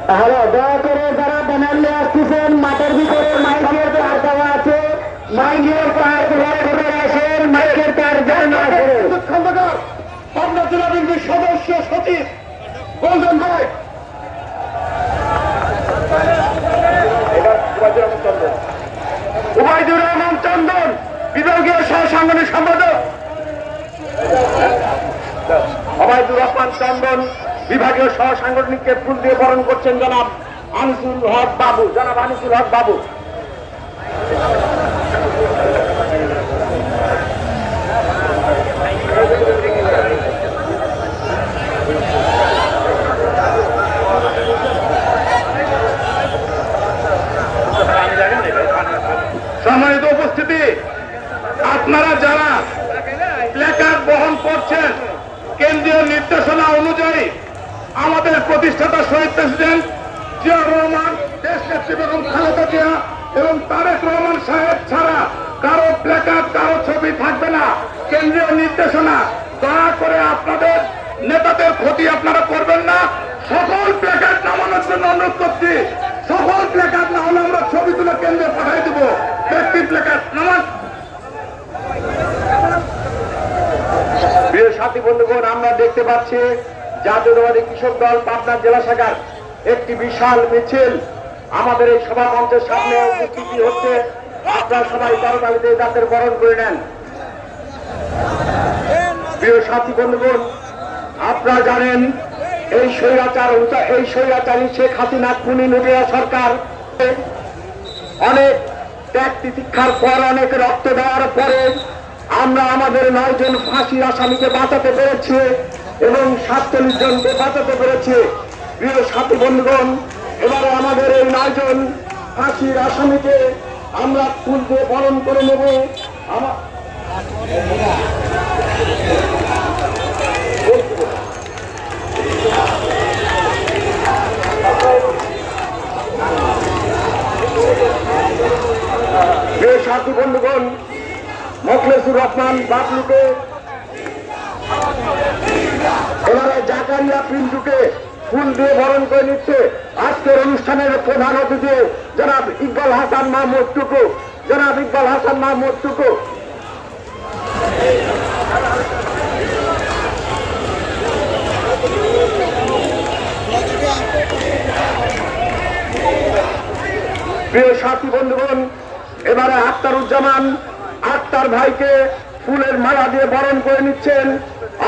তাহলে দয়া করে যারা ব্যানার আসতেছেন মাঠের ভিতরে মাইকের তার দেওয়া আছে, মাইকের তার ধরে আসেন, মাইকের তার জানা আছে। পাবনা জেলা বিএনপির সদস্য সচিব গোল্ডেন ভাই, উবাইদুর রহমান চন্দন বিভাগীয় সহ সাংগঠনিক সম্পাদক, উবাইদুর রহমান চন্দন বিভাগীয় সহ সাংগঠনিককে ফুল দিয়ে বরণ করছেন জনাব আনিসুল হক বাবু। জনাব আনিসুল হক বাবু, সম্মানিত উপস্থিতি, আপনারা যারা প্ল্যাকার্ড বহন করছেন, কেন্দ্রীয় নির্দেশনা অনুযায়ী আমাদের প্রতিষ্ঠাতা শহীদ প্রেসিডেন্ট জিয়াউর রহমান, দেশ নেত্রী বেগম খালেদা জিয়া এবং তারেক রহমান সাহেব ছাড়া কারো প্ল্যাকার্ড, কারো ছবি থাকবে না। কেন্দ্রীয় নির্দেশনা, দয়া করে আপনাদের নেতাদের ক্ষতি আপনারা করবেন না। সকল প্ল্যাকার্ড নামানোর জন্য অনুরোধ করছি। সকল প্ল্যাকার্ড না হলে আমরা ছবি তুলে কেন্দ্রে পাঠাই দেবো। ব্যক্তি প্ল্যাকার্ড নামান। প্রিয় সাথী বন্ধুগণ, আমরা দেখতে পাচ্ছি জাতীয়তাবাদী কৃষক দল পাবনা জেলা শাখার একটি বিশাল মিছিল আমাদের এই সভা মঞ্চের সামনে উপস্থিতি হচ্ছে। আপনারা সবাই করতালিতে তাদের বরণ করে নেন। প্রিয় সাথী বন্ধুগণ, আপনারা জানেন এই স্বৈরাচারী শেখ হাসিনা খুনি লুটেরা সরকার অনেক ত্যাগ তিতিক্ষার পর, অনেক রক্ত দেওয়ার পরে আমরা আমাদের 9 জন ফাঁসির আসামিকে বাঁচাতে পেরেছি এবং 47 জনকে বাঁচাতে পেরেছি। প্রিয় সাথী বন্ধুগণ, এবারে আমাদের এই 9 জন ফাঁসির আসামিকে আমরা ফুল দিয়ে বরণ করে নেব। প্রিয় সাথী বন্ধুগণ, মোখলেসুর রহমান বাবলুকে, এবারে জাকারিয়া পিন্টুকে ফুল দিয়ে বরণ করে নিচ্ছে। আজকের অনুষ্ঠানের প্রধান অতিথি জনাব ইকবাল হাসান মাহমুদ টুকু। জনাব ইকবাল হাসান মাহমুদ টুকু। প্রিয় সাথী বন্ধুগণ, এবারে আখতারুজ্জামান আখতার ভাইকে ফুলের মালা দিয়ে বরণ করে নিচ্ছেন।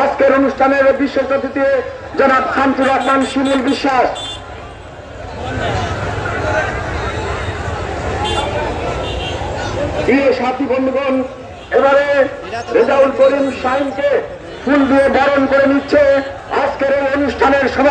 আজকের অনুষ্ঠানের বিশেষ অতিথি জনাব শামসুর রহমান শিমুল বিশ্বাস। প্রিয় সাথী বন্ধুগণ, এবারে রেজাউল করিম শাহিনকে ফুল দিয়ে বরণ করে নিচ্ছে আজকের এই অনুষ্ঠানের সভা।